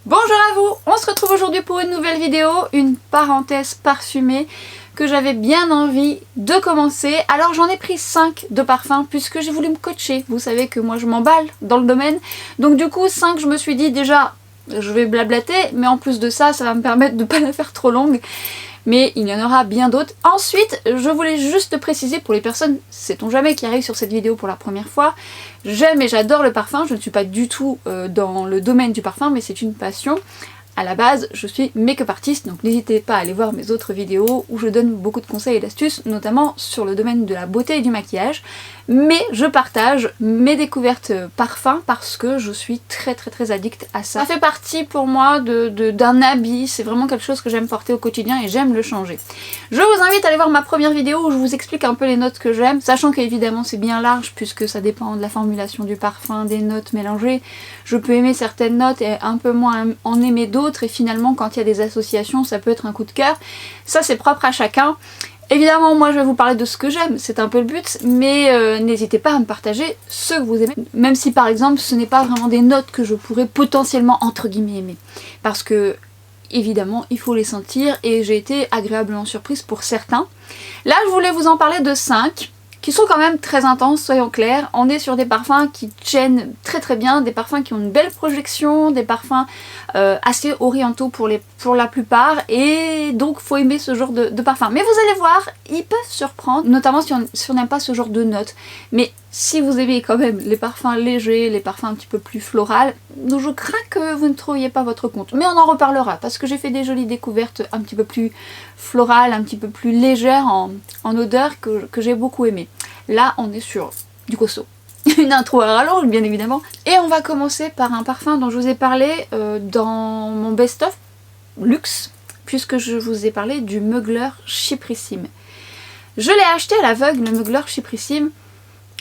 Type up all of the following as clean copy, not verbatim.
Bonjour à vous, on se retrouve aujourd'hui pour une nouvelle vidéo, une parenthèse parfumée que j'avais bien envie de commencer. Alors j'en ai pris 5 de parfums puisque j'ai voulu me coacher. Vous savez que moi je m'emballe dans le domaine. Donc du coup 5 je me suis dit déjà je vais blablater, mais en plus de ça, ça va me permettre de ne pas la faire trop longue. Mais il y en aura bien d'autres. Ensuite, je voulais juste préciser pour les personnes, sait-on jamais, qui arrivent sur cette vidéo pour la première fois, j'aime et j'adore le parfum, je ne suis pas du tout dans le domaine du parfum, mais c'est une passion. À la base, je suis make-up artiste, donc n'hésitez pas à aller voir mes autres vidéos où je donne beaucoup de conseils et d'astuces, notamment sur le domaine de la beauté et du maquillage. Mais je partage mes découvertes parfums parce que je suis très addict à ça. Ça fait partie pour moi d'un habit, c'est vraiment quelque chose que j'aime porter au quotidien et j'aime le changer. Je vous invite à aller voir ma première vidéo où je vous explique un peu les notes que j'aime, sachant qu'évidemment c'est bien large puisque ça dépend de la formulation du parfum, des notes mélangées. Je peux aimer certaines notes et un peu moins en aimer d'autres et finalement quand il y a des associations ça peut être un coup de cœur. Ça c'est propre à chacun. Évidemment, moi je vais vous parler de ce que j'aime, c'est un peu le but, mais n'hésitez pas à me partager ce que vous aimez, même si par exemple ce n'est pas vraiment des notes que je pourrais potentiellement entre guillemets aimer. Parce que, évidemment, il faut les sentir et j'ai été agréablement surprise pour certains. Là, je voulais vous en parler de 5 qui sont quand même très intenses, soyons clairs. On est sur des parfums qui tiennent très bien, des parfums qui ont une belle projection, des parfums assez orientaux pour la plupart, et donc faut aimer ce genre de parfum. Mais vous allez voir, ils peuvent surprendre, notamment si on n'aime pas ce genre de notes. Mais si vous aimez quand même les parfums légers, les parfums un petit peu plus floraux, je crains que vous ne trouviez pas votre compte. Mais on en reparlera, parce que j'ai fait des jolies découvertes un petit peu plus florales, un petit peu plus légères en odeur que j'ai beaucoup aimé. Là, on est sur du costaud. Une intro à rallonge, bien évidemment. Et on va commencer par un parfum dont je vous ai parlé dans mon best-of luxe, puisque je vous ai parlé du Mugler Chyprissime. Je l'ai acheté à l'aveugle, le Mugler Chyprissime,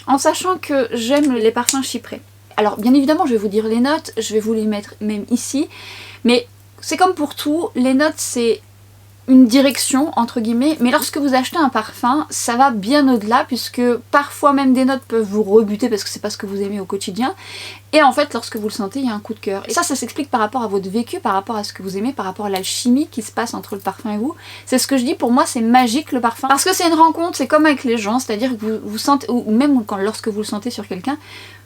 en sachant que j'aime les parfums chyprés. Alors, bien évidemment, je vais vous dire les notes, je vais vous les mettre même ici, mais c'est comme pour tout, les notes c'est une direction entre guillemets, mais lorsque vous achetez un parfum ça va bien au-delà puisque parfois même des notes peuvent vous rebuter parce que c'est pas ce que vous aimez au quotidien, et en fait lorsque vous le sentez il y a un coup de cœur, et ça s'explique par rapport à votre vécu, par rapport à ce que vous aimez, par rapport à l'alchimie qui se passe entre le parfum et vous. C'est ce que je dis, pour moi c'est magique le parfum parce que c'est une rencontre, c'est comme avec les gens, c'est-à-dire que vous sentez, ou même lorsque vous le sentez sur quelqu'un,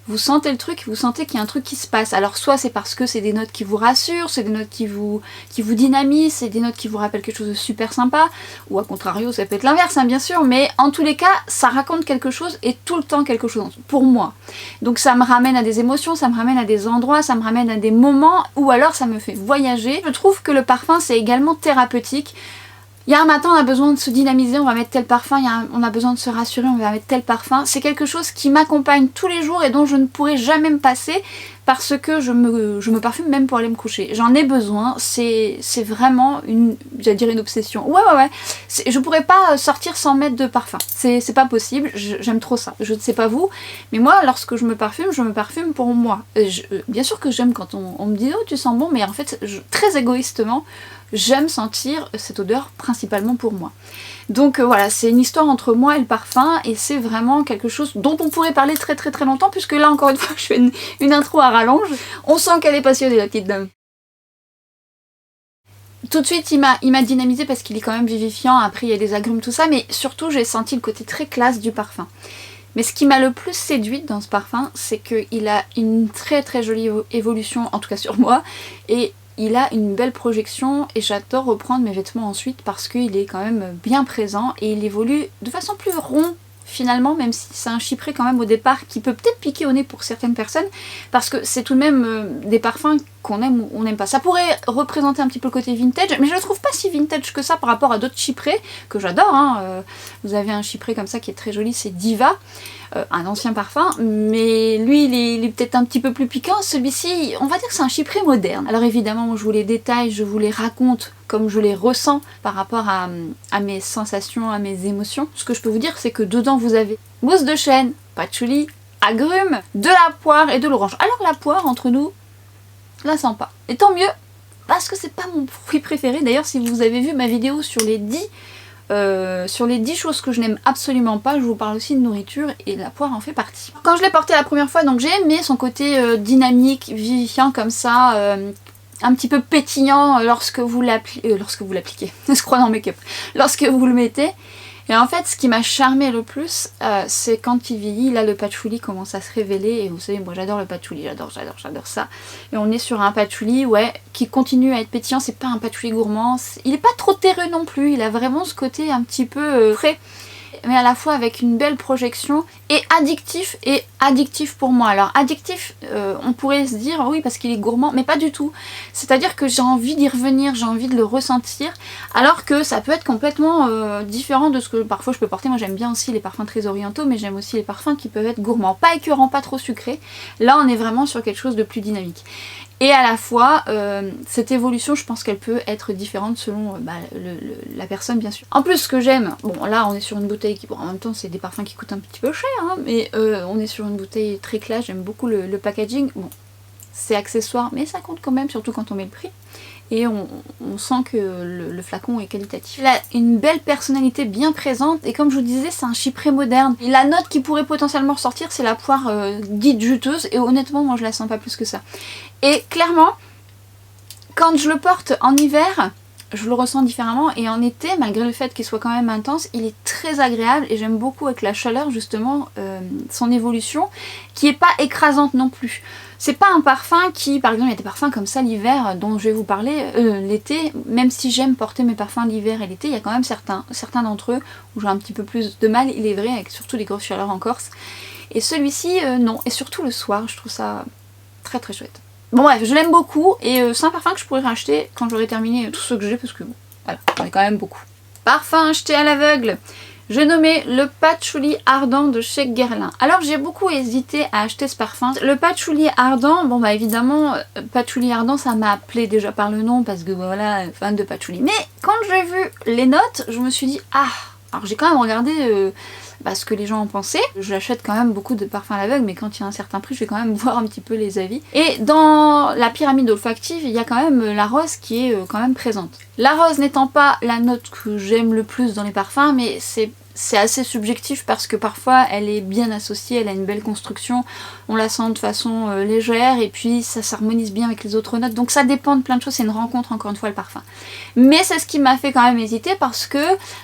vous sentez le truc, vous sentez qu'il y a un truc qui se passe. Alors soit c'est parce que c'est des notes qui vous rassurent, c'est des notes qui vous dynamisent, c'est des notes qui vous rappellent quelque chose de super sympa, ou à contrario ça peut être l'inverse hein, bien sûr, mais en tous les cas ça raconte quelque chose et tout le temps quelque chose pour moi. Donc ça me ramène à des émotions, ça me ramène à des endroits, ça me ramène à des moments, ou alors ça me fait voyager. Je trouve que le parfum c'est également thérapeutique. Il y a un matin on a besoin de se dynamiser, on va mettre tel parfum, on a besoin de se rassurer, on va mettre tel parfum. C'est quelque chose qui m'accompagne tous les jours et dont je ne pourrai jamais me passer parce que je me parfume même pour aller me coucher. J'en ai besoin, c'est vraiment j'allais dire une obsession. Ouais. Je pourrais pas sortir sans mettre de parfum. C'est pas possible, j'aime trop ça. Je ne sais pas vous, mais moi lorsque je me parfume pour moi. Bien sûr que j'aime quand on me dit oh tu sens bon, mais en fait très égoïstement, j'aime sentir cette odeur principalement pour moi. Donc voilà, c'est une histoire entre moi et le parfum et c'est vraiment quelque chose dont on pourrait parler très longtemps puisque là encore une fois je fais une intro à rallonge. On sent qu'elle est passionnée la petite dame. Tout de suite il m'a dynamisé parce qu'il est quand même vivifiant, après il y a des agrumes tout ça, mais surtout j'ai senti le côté très classe du parfum. Mais ce qui m'a le plus séduite dans ce parfum, c'est qu'il a une très jolie évolution, en tout cas sur moi, et il a une belle projection et j'adore reprendre mes vêtements ensuite parce qu'il est quand même bien présent et il évolue de façon plus rond finalement, même si c'est un chypré quand même au départ qui peut peut-être piquer au nez pour certaines personnes parce que c'est tout de même des parfums qu'on aime ou on n'aime pas. Ça pourrait représenter un petit peu le côté vintage, mais je le trouve pas si vintage que ça par rapport à d'autres chyprés que j'adore hein. Vous avez un chypré comme ça qui est très joli, c'est Diva, un ancien parfum, mais lui il est peut-être un petit peu plus piquant. Celui-ci, on va dire que c'est un chypré moderne. Alors évidemment, moi, je vous les détaille, je vous les raconte comme je les ressens par rapport à mes sensations, à mes émotions. Ce que je peux vous dire, c'est que dedans vous avez mousse de chêne, patchouli, agrumes, de la poire et de l'orange. Alors la poire, entre nous, je la sens pas. Et tant mieux, parce que c'est pas mon fruit préféré. D'ailleurs, si vous avez vu ma vidéo sur les 10 choses que je n'aime absolument pas, je vous parle aussi de nourriture et la poire en fait partie. Quand je l'ai porté la première fois, donc j'ai aimé son côté dynamique, vivifiant comme ça, un petit peu pétillant lorsque vous l'appliquez, je crois dans make-up, lorsque vous le mettez. Et en fait, ce qui m'a charmé le plus, c'est quand il vieillit, là le patchouli commence à se révéler, et vous savez, moi j'adore le patchouli, j'adore ça. Et on est sur un patchouli, ouais, qui continue à être pétillant, c'est pas un patchouli gourmand, il est pas trop terreux non plus, il a vraiment ce côté un petit peu frais, mais à la fois avec une belle projection, et addictif pour moi. Alors addictif, on pourrait se dire oui parce qu'il est gourmand, mais pas du tout. C'est-à-dire que j'ai envie d'y revenir, j'ai envie de le ressentir, alors que ça peut être complètement différent de ce que parfois je peux porter. Moi j'aime bien aussi les parfums très orientaux, mais j'aime aussi les parfums qui peuvent être gourmands, pas écœurants, pas trop sucrés. Là on est vraiment sur quelque chose de plus dynamique. Et à la fois, cette évolution, je pense qu'elle peut être différente selon la personne, bien sûr. En plus, ce que j'aime, bon là on est sur une bouteille qui, bon en même temps c'est des parfums qui coûtent un petit peu cher, hein, mais on est sur une bouteille très classe, j'aime beaucoup le packaging. Bon, c'est accessoire, mais ça compte quand même, surtout quand on met le prix. Et on sent que le flacon est qualitatif. Il a une belle personnalité bien présente, et comme je vous disais, c'est un chypré moderne. Et la note qui pourrait potentiellement ressortir, c'est la poire dite juteuse, et honnêtement, moi je la sens pas plus que ça. Et clairement, quand je le porte en hiver, je le ressens différemment, et en été, malgré le fait qu'il soit quand même intense, il est très agréable, et j'aime beaucoup avec la chaleur justement son évolution, qui est pas écrasante non plus. C'est pas un parfum qui, par exemple, il y a des parfums comme ça l'hiver dont je vais vous parler l'été, même si j'aime porter mes parfums l'hiver et l'été, il y a quand même certains d'entre eux où j'ai un petit peu plus de mal, il est vrai, avec surtout les grosses chaleurs en Corse. Et celui-ci, non, et surtout le soir, je trouve ça très très chouette. Bon bref, je l'aime beaucoup, et c'est un parfum que je pourrais racheter quand j'aurai terminé tout ce que j'ai, parce que bon, voilà, j'en ai quand même beaucoup. Parfum acheté à l'aveugle. J'ai nommé le patchouli ardent de chez Guerlain. Alors j'ai beaucoup hésité à acheter ce parfum. Le patchouli ardent, bon bah évidemment, patchouli ardent ça m'a appelé déjà par le nom parce que voilà, fan de patchouli. Mais quand j'ai vu les notes, je me suis dit ah, alors j'ai quand même regardé ce que les gens en pensaient. J'achète quand même beaucoup de parfums à l'aveugle, mais quand il y a un certain prix, je vais quand même voir un petit peu les avis. Et dans la pyramide olfactive, il y a quand même la rose qui est quand même présente. La rose n'étant pas la note que j'aime le plus dans les parfums, mais c'est assez subjectif parce que parfois elle est bien associée, elle a une belle construction, on la sent de façon légère et puis ça s'harmonise bien avec les autres notes, donc ça dépend de plein de choses, c'est une rencontre encore une fois le parfum. Mais c'est ce qui m'a fait quand même hésiter parce que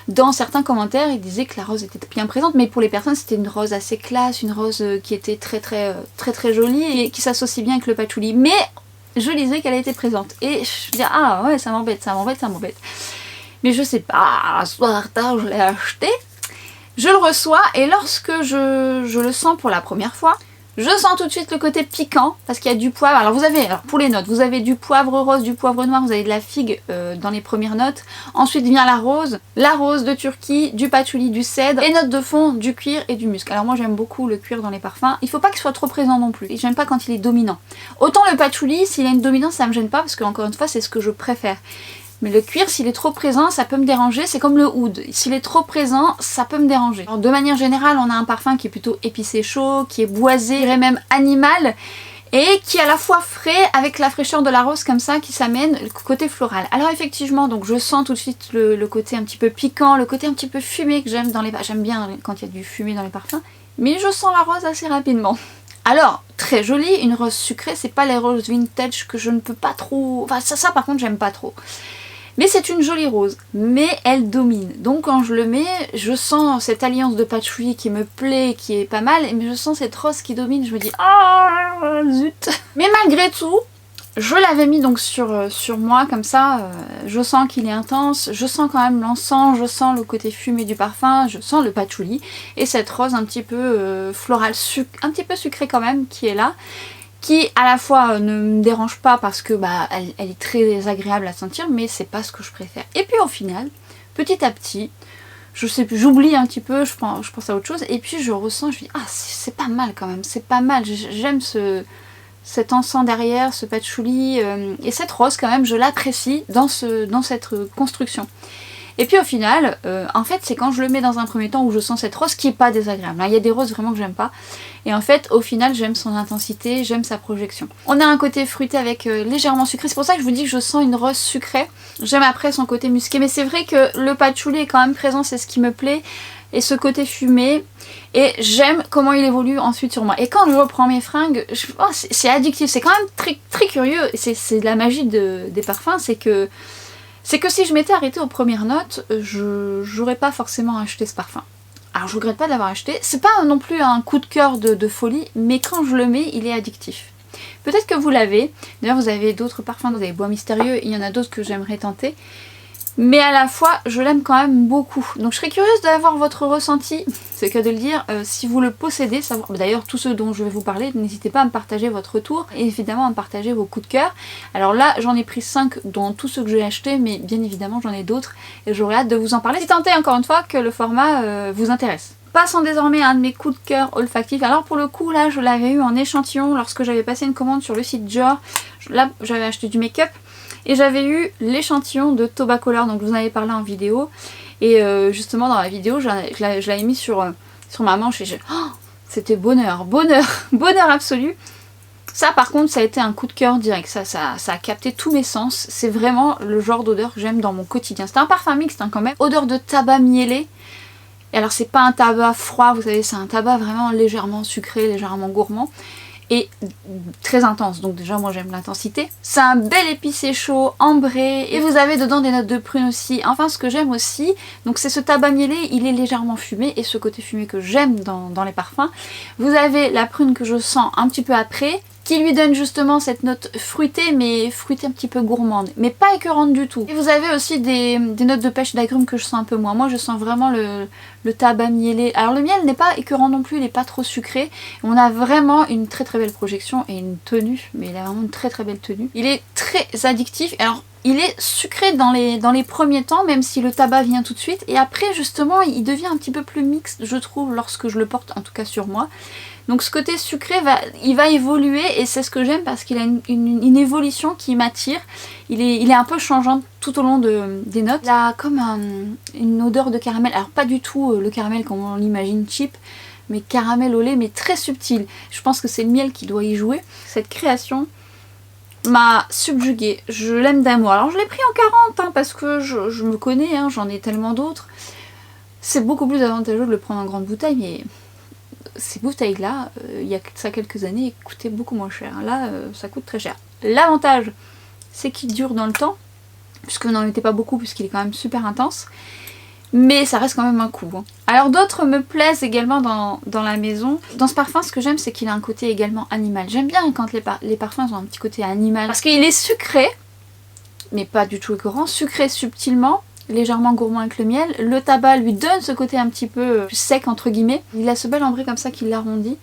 dans certains commentaires ils disaient que la rose était bien présente, mais pour les personnes c'était une rose assez classe, une rose qui était très jolie et qui s'associe bien avec le patchouli, mais je lisais qu'elle était présente et je me disais ah ouais ça m'embête. Mais je sais pas, soir tard je l'ai acheté. Je le reçois et lorsque je le sens pour la première fois, je sens tout de suite le côté piquant parce qu'il y a du poivre. Alors vous avez, pour les notes, vous avez du poivre rose, du poivre noir, vous avez de la figue dans les premières notes. Ensuite vient la rose de Turquie, du patchouli, du cèdre et note de fond, du cuir et du musc. Alors moi j'aime beaucoup le cuir dans les parfums. Il faut pas qu'il soit trop présent non plus. J'aime pas quand il est dominant. Autant le patchouli, s'il a une dominance, ça me gêne pas parce que encore une fois c'est ce que je préfère. Mais le cuir, s'il est trop présent, ça peut me déranger. C'est comme le oud. S'il est trop présent, ça peut me déranger. Alors, de manière générale, on a un parfum qui est plutôt épicé chaud, qui est boisé, je dirais même animal, et qui est à la fois frais avec la fraîcheur de la rose comme ça, qui s'amène le côté floral. Alors effectivement, donc je sens tout de suite le côté un petit peu piquant, le côté un petit peu fumé que j'aime dans les parfums. J'aime bien quand il y a du fumé dans les parfums. Mais je sens la rose assez rapidement. Alors, très jolie, une rose sucrée, c'est pas les roses vintage que je ne peux pas trop... Enfin, ça par contre, j'aime pas trop. Mais c'est une jolie rose, mais elle domine. Donc quand je le mets, je sens cette alliance de patchouli qui me plaît, qui est pas mal, mais je sens cette rose qui domine, je me dis ah zut. Mais malgré tout, je l'avais mis donc sur moi comme ça, je sens qu'il est intense, je sens quand même l'encens, je sens le côté fumé du parfum, je sens le patchouli et cette rose un petit peu florale, un petit peu sucrée quand même qui est là. Qui à la fois ne me dérange pas parce que elle est très agréable à sentir, mais c'est pas ce que je préfère. Et puis au final, petit à petit, je sais plus, j'oublie un petit peu, je pense à autre chose, et puis je ressens, je me dis ah c'est pas mal quand même, c'est pas mal, j'aime cet encens derrière, ce patchouli, et cette rose quand même, je l'apprécie dans cette construction. Et puis au final, en fait c'est quand je le mets dans un premier temps où je sens cette rose qui est pas désagréable. Il y a des roses vraiment que j'aime pas. Et en fait au final j'aime son intensité, j'aime sa projection. On a un côté fruité avec légèrement sucré, c'est pour ça que je vous dis que je sens une rose sucrée. J'aime après son côté musqué, mais c'est vrai que le patchouli est quand même présent, c'est ce qui me plaît. Et ce côté fumé, et j'aime comment il évolue ensuite sur moi. Et quand je reprends mes fringues, c'est addictif, c'est quand même très, très curieux. C'est la magie des parfums, c'est que si je m'étais arrêtée aux premières notes, j'aurais pas forcément acheté ce parfum. Alors je regrette pas de l'avoir acheté, c'est pas non plus un coup de cœur de folie, mais quand je le mets, il est addictif. Peut-être que vous l'avez, d'ailleurs vous avez d'autres parfums, vous avez Bois Mystérieux, il y en a d'autres que j'aimerais tenter. Mais à la fois, je l'aime quand même beaucoup. Donc je serais curieuse d'avoir votre ressenti, c'est que de le dire, si vous le possédez. D'ailleurs, tous ceux dont je vais vous parler, n'hésitez pas à me partager votre retour. Et évidemment à me partager vos coups de cœur. Alors là, j'en ai pris 5 dans tous ceux que j'ai achetés, mais bien évidemment j'en ai d'autres. Et j'aurais hâte de vous en parler. Si tant est encore une fois que le format vous intéresse. Passons désormais à un de mes coups de cœur olfactifs. Alors pour le coup, là, je l'avais eu en échantillon lorsque j'avais passé une commande sur le site Dior. Là, j'avais acheté du make-up. Et j'avais eu l'échantillon de Tobacolor, donc je vous en avais parlé en vidéo. Et justement dans la vidéo, je l'avais mis sur ma manche et c'était bonheur, bonheur, bonheur absolu. Ça par contre, ça a été un coup de cœur direct, ça a capté tous mes sens. C'est vraiment le genre d'odeur que j'aime dans mon quotidien. C'est un parfum mixte quand même, odeur de tabac mielé. Et alors c'est pas un tabac froid, vous savez, c'est un tabac vraiment légèrement sucré, légèrement gourmand. Et très intense, donc déjà moi j'aime l'intensité. C'est un bel épicé chaud, ambré, et vous avez dedans des notes de prune aussi. Enfin ce que j'aime aussi, donc c'est ce tabac mielé, il est légèrement fumé, et ce côté fumé que j'aime dans les parfums. Vous avez la prune que je sens un petit peu après, qui lui donne justement cette note fruitée, mais fruitée un petit peu gourmande, mais pas écœurante du tout. Et vous avez aussi des notes de pêche d'agrumes que je sens un peu moins. Moi je sens vraiment le tabac mielé. Alors le miel n'est pas écœurant non plus, il n'est pas trop sucré. On a vraiment une très très belle projection et une tenue, mais il a vraiment une très très belle tenue. Il est très addictif. Alors il est sucré dans les premiers temps, même si le tabac vient tout de suite. Et après justement il devient un petit peu plus mixte, je trouve, lorsque je le porte, en tout cas sur moi. Donc ce côté sucré, il va évoluer et c'est ce que j'aime parce qu'il a une évolution qui m'attire. Il est un peu changeant tout au long des notes. Il a comme une odeur de caramel, alors pas du tout le caramel comme on l'imagine cheap, mais caramel au lait, mais très subtil. Je pense que c'est le miel qui doit y jouer. Cette création m'a subjuguée, je l'aime d'amour. Alors je l'ai pris en 40 hein, parce que je me connais, hein, j'en ai tellement d'autres. C'est beaucoup plus avantageux de le prendre en grande bouteille, mais ces bouteilles-là, il y a ça quelques années, coûtaient beaucoup moins cher. Là, ça coûte très cher. L'avantage, c'est qu'il dure dans le temps, puisque vous n'en mettez pas beaucoup, puisqu'il est quand même super intense. Mais ça reste quand même un coup. Hein. Alors d'autres me plaisent également dans la maison. Dans ce parfum, ce que j'aime, c'est qu'il a un côté également animal. J'aime bien quand les parfums ont un petit côté animal. Parce qu'il est sucré, mais pas du tout écœurant, sucré subtilement, légèrement gourmand avec le miel. Le tabac lui donne ce côté un petit peu sec entre guillemets. Il a ce bel ambré comme ça qui l'arrondit.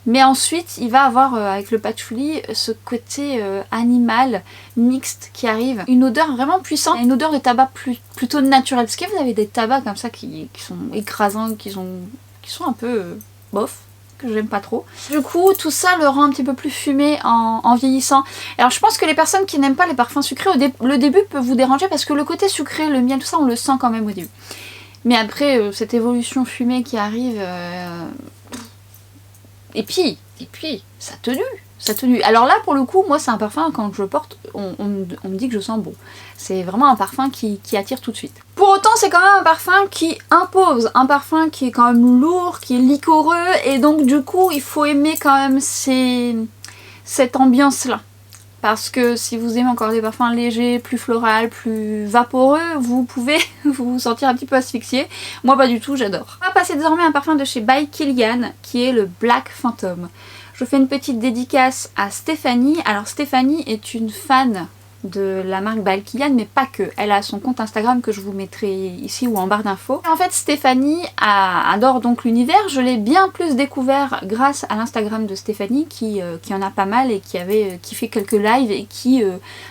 Mais ensuite il va avoir avec le patchouli ce côté animal, mixte qui arrive. Une odeur vraiment puissante, une odeur de tabac plutôt naturelle. Parce que vous avez des tabacs comme ça qui sont écrasants, qui sont un peu bof, que j'aime pas trop. Du coup tout ça le rend un petit peu plus fumé en vieillissant. Alors je pense que les personnes qui n'aiment pas les parfums sucrés, le début peut vous déranger parce que le côté sucré, le miel, tout ça on le sent quand même au début. Mais après cette évolution fumée qui arrive... Et puis sa tenue. Alors là pour le coup moi c'est un parfum quand je le porte on me dit que je sens bon. C'est vraiment un parfum qui attire tout de suite. Pour autant c'est quand même un parfum qui impose, un parfum qui est quand même lourd, qui est liquoreux et donc du coup il faut aimer quand même cette ambiance là. Parce que si vous aimez encore des parfums légers, plus floraux, plus vaporeux, vous pouvez vous sentir un petit peu asphyxié. Moi pas du tout, j'adore. On va passer désormais à un parfum de chez By Kilian qui est le Black Phantom. Je fais une petite dédicace à Stéphanie. Alors Stéphanie est une fan de la marque By Kilian, mais pas que. Elle a son compte Instagram que je vous mettrai ici ou en barre d'infos. En fait Stéphanie adore donc l'univers. Je l'ai bien plus découvert grâce à l'Instagram de Stéphanie qui en a pas mal et qui fait quelques lives et qui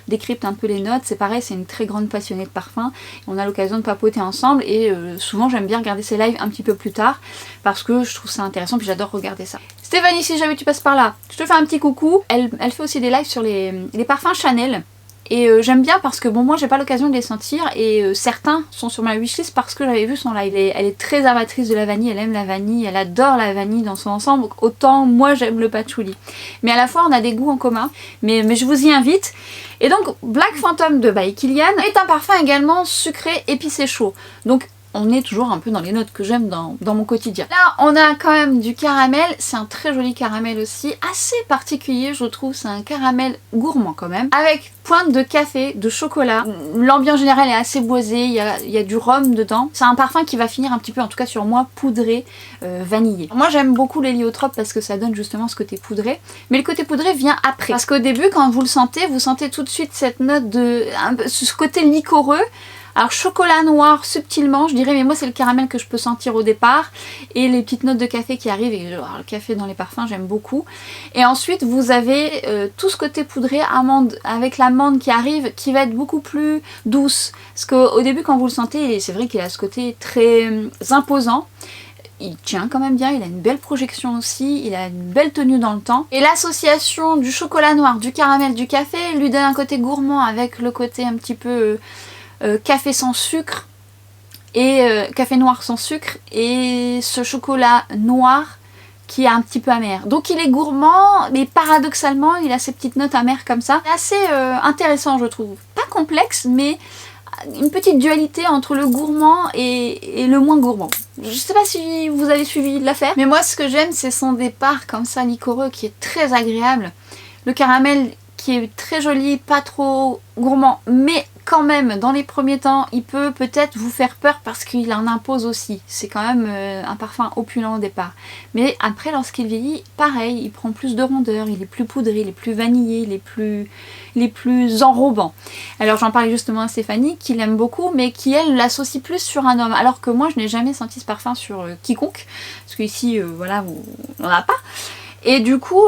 décrypte un peu les notes. C'est pareil, c'est une très grande passionnée de parfum. On a l'occasion de papoter ensemble et souvent j'aime bien regarder ses lives un petit peu plus tard parce que je trouve ça intéressant puis j'adore regarder ça. Stéphanie, si jamais tu passes par là, je te fais un petit coucou. Elle fait aussi des lives sur les parfums Chanel. Et j'aime bien parce que bon, moi j'ai pas l'occasion de les sentir et certains sont sur ma wishlist parce que j'avais vu son live. Elle est très amatrice de la vanille, elle aime la vanille, elle adore la vanille dans son ensemble, donc autant moi j'aime le patchouli. Mais à la fois on a des goûts en commun, mais je vous y invite. Et donc Black Phantom de by Kilian est un parfum également sucré, épicé, chaud. Donc on est toujours un peu dans les notes que j'aime dans mon quotidien. Là, on a quand même du caramel. C'est un très joli caramel aussi. Assez particulier, je trouve. C'est un caramel gourmand quand même. Avec pointe de café, de chocolat. L'ambiance générale est assez boisée. Il y a du rhum dedans. C'est un parfum qui va finir un petit peu, en tout cas sur moi, poudré, vanillé. Moi, j'aime beaucoup l'héliotrope parce que ça donne justement ce côté poudré. Mais le côté poudré vient après. Parce qu'au début, quand vous le sentez, vous sentez tout de suite cette note de... ce côté liquoreux. Alors chocolat noir subtilement je dirais, mais moi c'est le caramel que je peux sentir au départ et les petites notes de café qui arrivent, et alors, le café dans les parfums j'aime beaucoup. Et ensuite vous avez tout ce côté poudré, amande, avec l'amande qui arrive, qui va être beaucoup plus douce. Parce qu'au début quand vous le sentez, c'est vrai qu'il a ce côté très imposant. Il tient quand même bien, il a une belle projection aussi, il a une belle tenue dans le temps. Et l'association du chocolat noir, du caramel, du café lui donne un côté gourmand avec le côté un petit peu... café sans sucre et café noir sans sucre et ce chocolat noir qui est un petit peu amer. Donc il est gourmand mais paradoxalement il a ces petites notes amères comme ça. C'est assez intéressant je trouve. Pas complexe mais une petite dualité entre le gourmand et le moins gourmand. Je sais pas si vous avez suivi l'affaire, mais moi ce que j'aime c'est son départ comme ça liquoreux qui est très agréable. Le caramel qui est très joli, pas trop gourmand, mais quand même dans les premiers temps il peut peut-être vous faire peur parce qu'il en impose aussi. C'est quand même un parfum opulent au départ. Mais après lorsqu'il vieillit, pareil, il prend plus de rondeur, il est plus poudré, il est plus vanillé, il est plus enrobant. Alors j'en parlais justement à Stéphanie qui l'aime beaucoup mais qui elle l'associe plus sur un homme. Alors que moi je n'ai jamais senti ce parfum sur quiconque. Parce qu'ici voilà, on n'en a pas. Et du coup,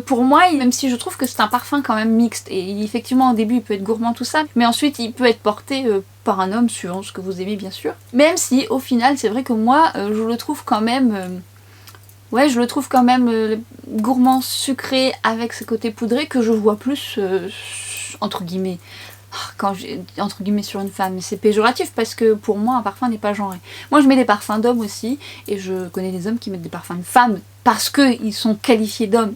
pour moi, même si je trouve que c'est un parfum quand même mixte, et effectivement au début il peut être gourmand tout ça, mais ensuite il peut être porté par un homme suivant ce que vous aimez bien sûr. Même si au final c'est vrai que moi je le trouve quand même... ouais, je le trouve quand même gourmand, sucré, avec ce côté poudré que je vois plus, entre guillemets, quand entre guillemets sur une femme, c'est péjoratif parce que pour moi un parfum n'est pas genré. Moi je mets des parfums d'hommes aussi et je connais des hommes qui mettent des parfums de femmes parce qu'ils sont qualifiés d'hommes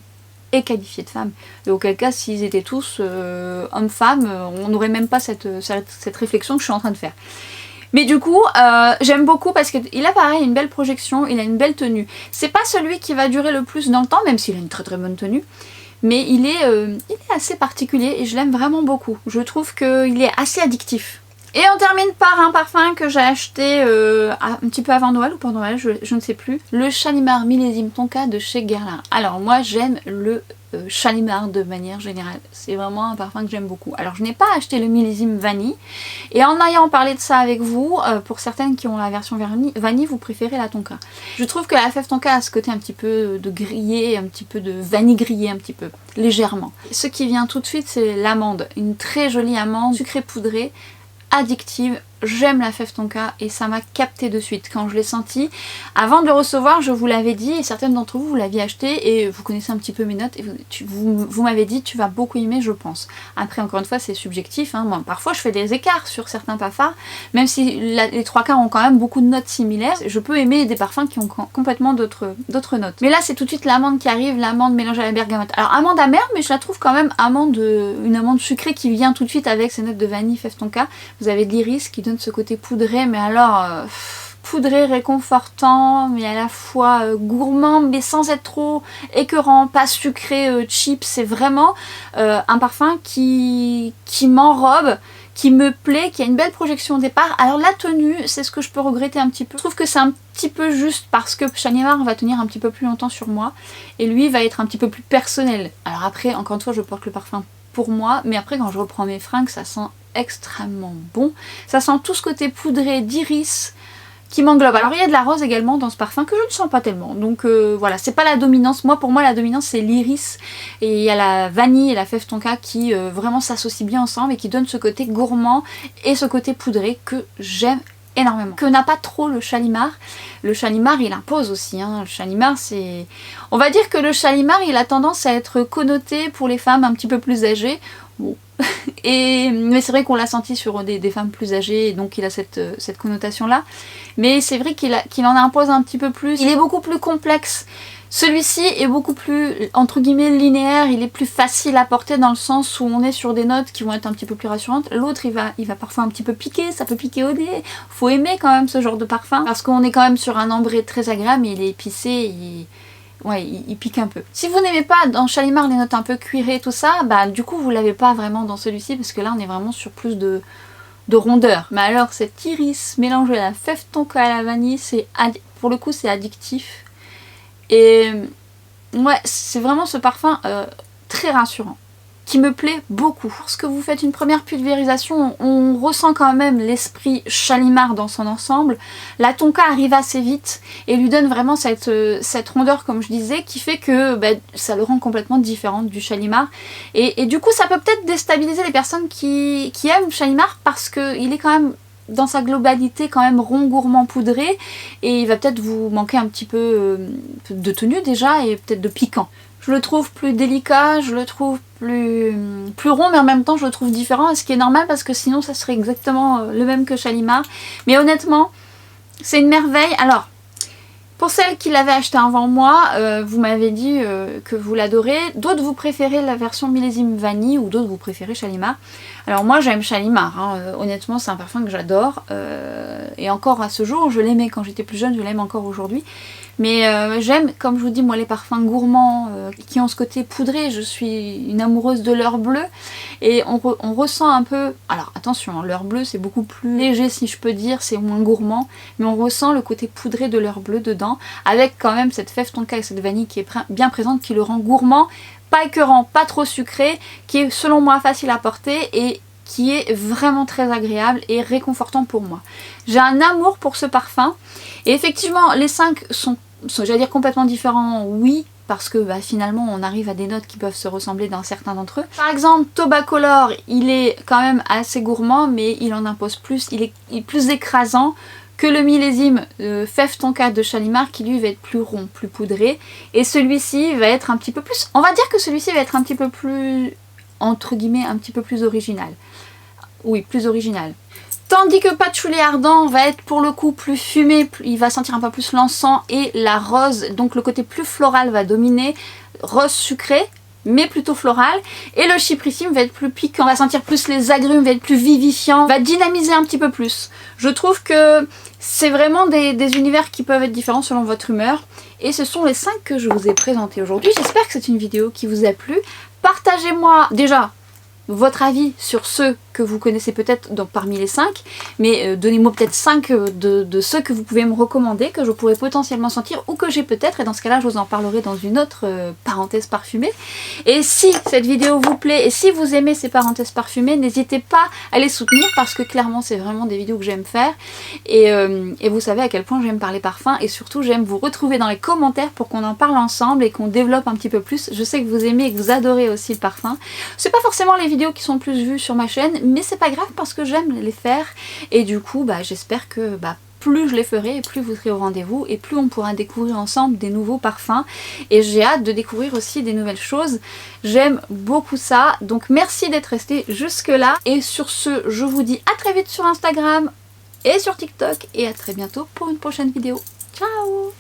et qualifiés de femmes. Et auquel cas s'ils étaient tous hommes-femmes, on n'aurait même pas cette réflexion que je suis en train de faire. Mais du coup, j'aime beaucoup parce qu'il a pareil une belle projection, il a une belle tenue. C'est pas celui qui va durer le plus dans le temps, même s'il a une très très bonne tenue. Mais il est assez particulier et je l'aime vraiment beaucoup. Je trouve qu'il est assez addictif. Et on termine par un parfum que j'ai acheté un petit peu avant Noël ou pour Noël, je ne sais plus. Le Shalimar Millésime Tonka de chez Guerlain. Alors moi j'aime le Shalimar de manière générale. C'est vraiment un parfum que j'aime beaucoup. Alors je n'ai pas acheté le millésime vanille. Et en ayant parlé de ça avec vous, pour certaines qui ont la version vanille, vous préférez la Tonka. Je trouve que la fève Tonka a ce côté un petit peu de grillé, un petit peu de vanille grillée, un petit peu, légèrement. Ce qui vient tout de suite c'est l'amande. Une très jolie amande, sucrée poudrée, addictive. J'aime la fève Tonka et ça m'a capté de suite quand je l'ai senti. Avant de le recevoir, je vous l'avais dit et certaines d'entre vous l'aviez acheté et vous connaissez un petit peu mes notes et vous m'avez dit tu vas beaucoup aimer je pense. Après encore une fois c'est subjectif, hein. Moi, parfois je fais des écarts sur certains parfums, même si les trois quarts ont quand même beaucoup de notes similaires, je peux aimer des parfums qui ont complètement d'autres notes. Mais là c'est tout de suite l'amande qui arrive, l'amande mélangée à la bergamote. Alors amande amère mais je la trouve quand même une amande sucrée qui vient tout de suite avec ses notes de vanille fève Tonka. Vous avez de l'iris qui donne ce côté poudré, mais alors poudré réconfortant, mais à la fois gourmand, mais sans être trop écœurant, pas sucré, cheap. C'est vraiment un parfum qui m'enrobe, qui me plaît, qui a une belle projection au départ. Alors la tenue, c'est ce que je peux regretter un petit peu. Je trouve que c'est un petit peu juste parce que Shalimar va tenir un petit peu plus longtemps sur moi, et lui va être un petit peu plus personnel. Alors après, encore une fois, je porte le parfum pour moi, mais après quand je reprends mes fringues, ça sent extrêmement bon. Ça sent tout ce côté poudré d'iris qui m'englobe. Alors il y a de la rose également dans ce parfum que je ne sens pas tellement. Donc voilà, c'est pas la dominance. Moi pour moi la dominance c'est l'iris. Et il y a la vanille et la fève Tonka qui vraiment s'associent bien ensemble et qui donnent ce côté gourmand et ce côté poudré que j'aime énormément. Que n'a pas trop le Shalimar. Le Shalimar il impose aussi, hein. Le Shalimar c'est... On va dire que le Shalimar il a tendance à être connoté pour les femmes un petit peu plus âgées. Bon, Mais c'est vrai qu'on l'a senti sur des femmes plus âgées, et donc il a cette connotation là. Mais c'est vrai qu'il en impose un petit peu plus. Il est beaucoup plus complexe. Celui-ci est beaucoup plus, entre guillemets, linéaire, il est plus facile à porter dans le sens où on est sur des notes qui vont être un petit peu plus rassurantes. L'autre, il va parfois un petit peu piquer, ça peut piquer au nez. Faut aimer quand même ce genre de parfum, parce qu'on est quand même sur un ambré très agréable, mais il est épicé, il pique un peu. Si vous n'aimez pas dans Shalimar les notes un peu cuirées, tout ça, bah du coup vous l'avez pas vraiment dans celui-ci, parce que là on est vraiment sur plus de rondeur. Mais alors cet iris mélangé à la fève tonka à la vanille, pour le coup c'est addictif. Et ouais, c'est vraiment ce parfum très rassurant, qui me plaît beaucoup. Lorsque vous faites une première pulvérisation, on ressent quand même l'esprit Shalimar dans son ensemble. La tonka arrive assez vite et lui donne vraiment cette rondeur, comme je disais, qui fait que ça le rend complètement différent du Shalimar. Et du coup, ça peut peut-être déstabiliser les personnes qui aiment Shalimar, parce qu'il est quand même, dans sa globalité, quand même rond, gourmand, poudré, et il va peut-être vous manquer un petit peu de tenue déjà, et peut-être de piquant. Je le trouve plus délicat, je le trouve plus rond, mais en même temps je le trouve différent, ce qui est normal parce que sinon ça serait exactement le même que Shalimar. Mais honnêtement, c'est une merveille. Alors, pour celles qui l'avaient acheté avant moi, vous m'avez dit que vous l'adorez. D'autres vous préférez la version millésime vanille, ou d'autres vous préférez Shalimar. Alors moi j'aime Shalimar, hein. Honnêtement c'est un parfum que j'adore. Et encore à ce jour, je l'aimais quand j'étais plus jeune, je l'aime encore aujourd'hui. Mais j'aime, comme je vous dis, moi les parfums gourmands qui ont ce côté poudré. Je suis une amoureuse de l'heure bleue. Et on ressent un peu... Alors attention, l'heure bleue c'est beaucoup plus léger si je peux dire, c'est moins gourmand. Mais on ressent le côté poudré de l'heure bleue dedans, avec quand même cette fève tonka et cette vanille qui est bien présente, qui le rend gourmand, pas écœurant, pas trop sucré, qui est selon moi facile à porter et qui est vraiment très agréable et réconfortant pour moi. J'ai un amour pour ce parfum, et effectivement les 5 sont j'allais dire complètement différents, oui, parce que finalement on arrive à des notes qui peuvent se ressembler dans certains d'entre eux. Par exemple, Tobacolor, il est quand même assez gourmand, mais il en impose plus, il est plus écrasant que le millésime Fève Tonka de Shalimar, qui lui va être plus rond, plus poudré, et celui-ci va être un petit peu plus, on va dire que celui-ci va être un petit peu plus, entre guillemets, un petit peu plus original. Oui, plus original. Tandis que Patchouli Ardent va être pour le coup plus fumé, il va sentir un peu plus l'encens et la rose, donc le côté plus floral va dominer, rose sucré, mais plutôt floral. Et le Chyprissime va être plus piquant, va sentir plus les agrumes, va être plus vivifiant, va dynamiser un petit peu plus. Je trouve que c'est vraiment des univers qui peuvent être différents selon votre humeur. Et ce sont les 5 que je vous ai présentés aujourd'hui. J'espère que c'est une vidéo qui vous a plu. Partagez-moi déjà votre avis sur ceux que vous connaissez peut-être parmi les 5, mais donnez-moi peut-être 5 de ceux que vous pouvez me recommander, que je pourrais potentiellement sentir, ou que j'ai peut-être, et dans ce cas-là je vous en parlerai dans une autre parenthèse parfumée. Et si cette vidéo vous plaît, et si vous aimez ces parenthèses parfumées, n'hésitez pas à les soutenir, parce que clairement c'est vraiment des vidéos que j'aime faire, et vous savez à quel point j'aime parler parfum, et surtout j'aime vous retrouver dans les commentaires pour qu'on en parle ensemble et qu'on développe un petit peu plus. Je sais que vous aimez et que vous adorez aussi le parfum. C'est pas forcément les vidéos qui sont le plus vues sur ma chaîne, mais c'est pas grave parce que j'aime les faire, et du coup j'espère que plus je les ferai et plus vous serez au rendez-vous, et plus on pourra découvrir ensemble des nouveaux parfums, et j'ai hâte de découvrir aussi des nouvelles choses. J'aime beaucoup ça, donc merci d'être resté jusque là, et sur ce je vous dis à très vite sur Instagram et sur TikTok, et à très bientôt pour une prochaine vidéo. Ciao!